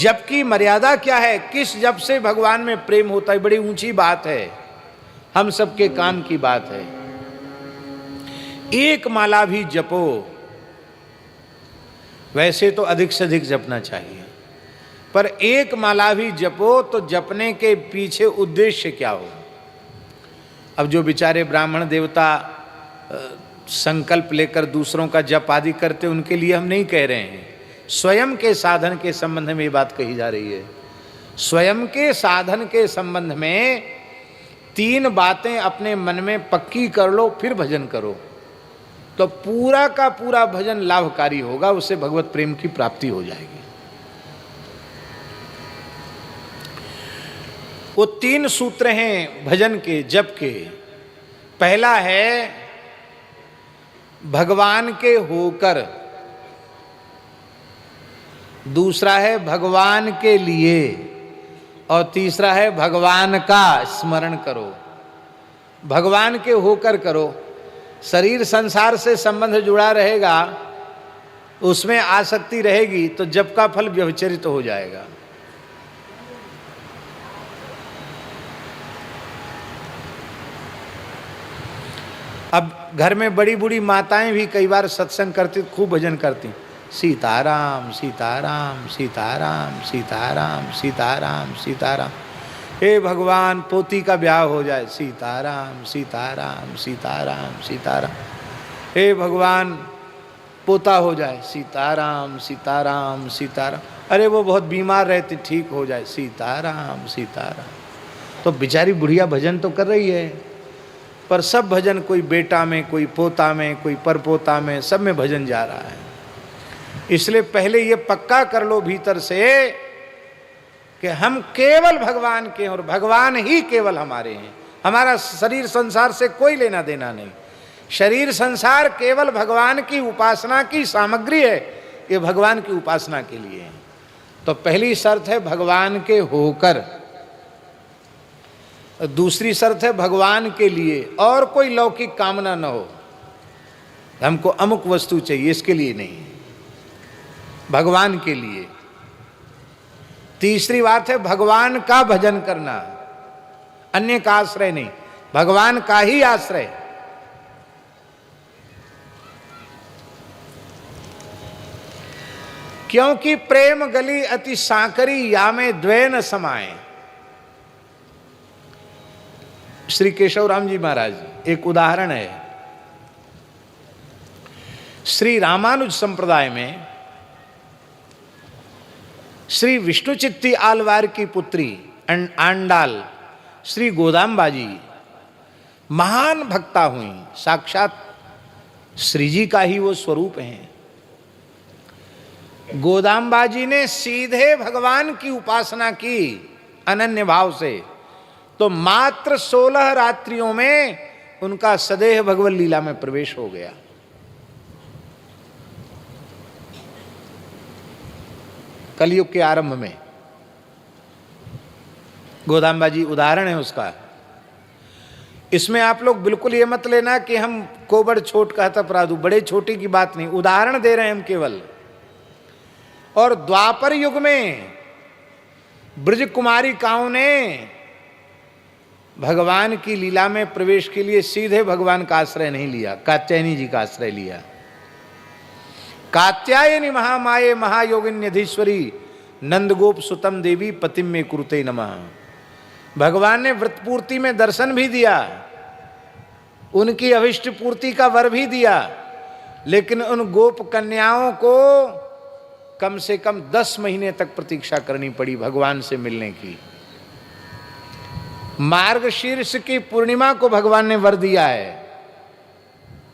जप की मर्यादा क्या है, किस जप से भगवान में प्रेम होता है, बड़ी ऊंची बात है, हम सबके काम की बात है। एक माला भी जपो, वैसे तो अधिक से अधिक जपना चाहिए, पर एक माला भी जपो तो जपने के पीछे उद्देश्य क्या हो। अब जो बेचारे ब्राह्मण देवता संकल्प लेकर दूसरों का जप आदि करते, उनके लिए हम नहीं कह रहे हैं। स्वयं के साधन के संबंध में ये बात कही जा रही है। स्वयं के साधन के संबंध में 3 बातें अपने मन में पक्की कर लो, फिर भजन करो, तो पूरा का पूरा भजन लाभकारी होगा, उससे भगवत प्रेम की प्राप्ति हो जाएगी। वो 3 सूत्र हैं भजन के, जप के। पहला है भगवान के होकर, दूसरा है भगवान के लिए, और तीसरा है भगवान का स्मरण करो। भगवान के होकर करो, शरीर संसार से संबंध जुड़ा रहेगा, उसमें आसक्ति रहेगी तो जप का फल व्यभिचरित हो जाएगा। अब घर में बड़ी बूढ़ी माताएं भी कई बार सत्संग करती, खूब भजन करती, सीताराम सीताराम सीताराम सीताराम सीताराम सीताराम। हे भगवान पोती का ब्याह हो जाए, सीताराम सीताराम सीताराम सीताराम। हे भगवान पोता हो जाए, सीताराम सीताराम सीताराम। अरे वो बहुत बीमार रहती, ठीक हो जाए, सीताराम सीताराम। तो बेचारी बुढ़िया भजन तो कर रही है, पर सब भजन कोई बेटा में, कोई पोता में, कोई परपोता में, सब में भजन जा रहा है। इसलिए पहले ये पक्का कर लो भीतर से कि हम केवल भगवान के हैं और भगवान ही केवल हमारे हैं। हमारा शरीर संसार से कोई लेना देना नहीं। शरीर संसार केवल भगवान की उपासना की सामग्री है, ये भगवान की उपासना के लिए है। तो पहली शर्त है भगवान के होकर, दूसरी शर्त है भगवान के लिए, और कोई लौकिक कामना न हो, हमको अमुक वस्तु चाहिए, इसके लिए नहीं, भगवान के लिए। तीसरी बात है भगवान का भजन करना, अन्य का आश्रय नहीं, भगवान का ही आश्रय। क्योंकि प्रेम गली अति सांकरी, या में द्वै न समाए। श्री केशव राम जी महाराज एक उदाहरण है। श्री रामानुज संप्रदाय में श्री विष्णु चित्ती आलवार की पुत्री आंडाल श्री गोदाम्बा जी महान भक्ता हुई, साक्षात श्री जी का ही वो स्वरूप हैं। गोदाम्बा जी ने सीधे भगवान की उपासना की अनन्य भाव से, तो मात्र 16 रात्रियों में उनका सदेह भगवत लीला में प्रवेश हो गया। कलयुग के आरंभ में गोदाम्बा जी उदाहरण है उसका। इसमें आप लोग बिल्कुल ये मत लेना कि हम कोबड़ छोट कहता अपराधु, बड़े छोटे की बात नहीं, उदाहरण दे रहे हैं हम केवल। और द्वापर युग में ब्रज कुमारिकाओं ने भगवान की लीला में प्रवेश के लिए सीधे भगवान का आश्रय नहीं लिया, कात्यायनी जी का आश्रय लिया। कात्यायनी महामाये महायोगिन्यधीश्वरी नंदगोप सुतम देवी पतिम में कुरुते नमः। भगवान ने व्रत पूर्ति में दर्शन भी दिया, उनकी अभिष्ट पूर्ति का वर भी दिया, लेकिन उन गोप कन्याओं को कम से कम 10 महीने तक प्रतीक्षा करनी पड़ी भगवान से मिलने की। मार्गशीर्ष की पूर्णिमा को भगवान ने वर दिया है।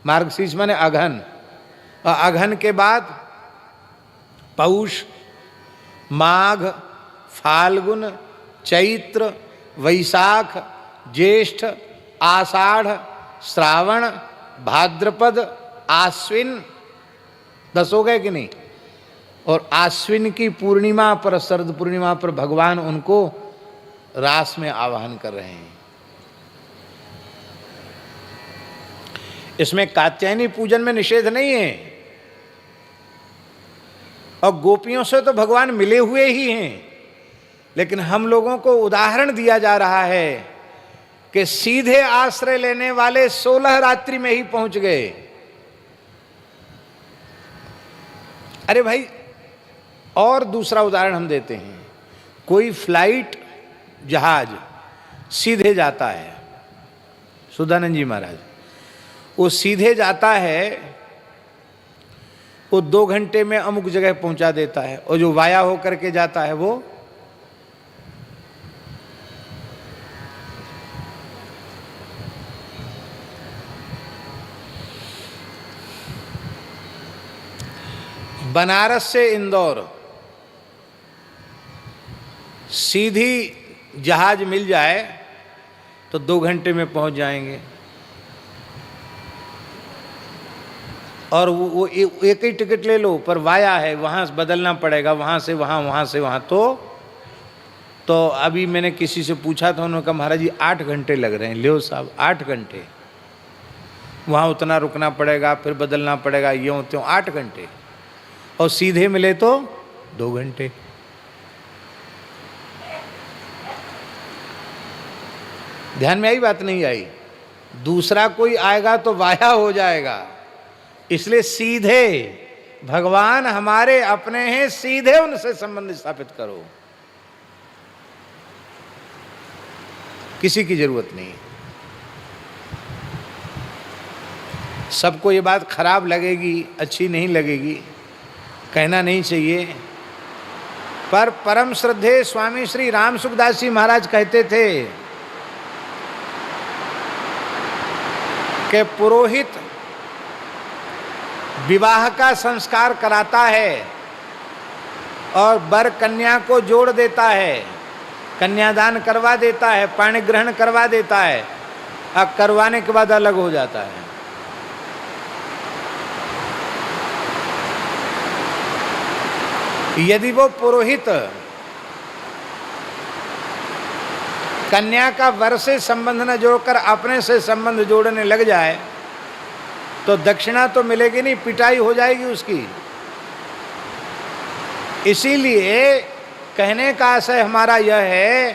मार्गशीर्ष माने अघन, और अघन के बाद पौष, माघ, फाल्गुन, चैत्र, वैशाख, ज्येष्ठ, आषाढ़, श्रावण, भाद्रपद, आश्विन, 10 हो गए कि नहीं। और आश्विन की पूर्णिमा पर, शरद पूर्णिमा पर भगवान उनको रास में आवाहन कर रहे हैं। इसमें कात्यायनी पूजन में निषेध नहीं है। और गोपियों से तो भगवान मिले हुए ही हैं, लेकिन हम लोगों को उदाहरण दिया जा रहा है कि सीधे आश्रय लेने वाले 16 रात्रि में ही पहुंच गए। अरे भाई, और दूसरा उदाहरण हम देते हैं। कोई फ्लाइट, जहाज सीधे जाता है, सुधानंद जी महाराज, वो सीधे जाता है, वो 2 घंटे में अमुक जगह पहुंचा देता है, और जो वाया होकर के जाता है वो बनारस से इंदौर सीधी जहाज मिल जाए तो 2 घंटे में पहुंच जाएंगे, और वो एक ही टिकट ले लो, पर वाया है, वहाँ से बदलना पड़ेगा, वहाँ से वहाँ, वहाँ से वहाँ। तो अभी मैंने किसी से पूछा था, उन्होंने कहा महाराज जी 8 घंटे लग रहे हैं। लियो साहब, 8 घंटे, वहाँ उतना रुकना पड़ेगा, फिर बदलना पड़ेगा, यूँ त्यों, 8 घंटे। और सीधे मिले तो 2 घंटे। ध्यान में आई बात? नहीं आई? दूसरा कोई आएगा तो वाया हो जाएगा, इसलिए सीधे भगवान हमारे अपने हैं, सीधे उनसे संबंध स्थापित करो, किसी की जरूरत नहीं। सबको ये बात खराब लगेगी, अच्छी नहीं लगेगी, कहना नहीं चाहिए, पर परम श्रद्धेय स्वामी श्री राम सुखदास जी महाराज कहते थे कि पुरोहित विवाह का संस्कार कराता है और वर कन्या को जोड़ देता है, कन्यादान करवा देता है, पाणी ग्रहण करवा देता है, और करवाने के बाद अलग हो जाता है। यदि वो पुरोहित कन्या का वर से संबंध न जोड़कर अपने से संबंध जोड़ने लग जाए तो दक्षिणा तो मिलेगी नहीं, पिटाई हो जाएगी उसकी। इसीलिए कहने का आशय हमारा यह है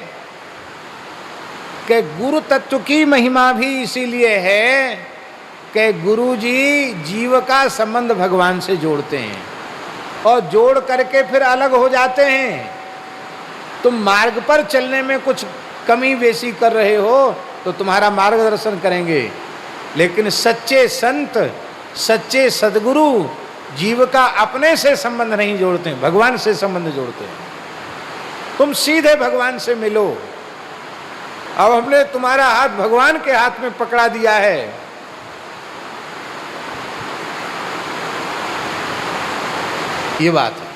कि गुरु तत्व की महिमा भी इसीलिए है कि गुरु जी जीव का संबंध भगवान से जोड़ते हैं और जोड़ करके फिर अलग हो जाते हैं। तुम मार्ग पर चलने में कुछ कमी बेसी कर रहे हो तो तुम्हारा मार्गदर्शन करेंगे, लेकिन सच्चे संत, सच्चे सद्गुरु जीव का अपने से संबंध नहीं जोड़ते हैं, भगवान से संबंध जोड़ते हैं। तुम सीधे भगवान से मिलो। अब हमने तुम्हारा हाथ भगवान के हाथ में पकड़ा दिया है, ये बात है।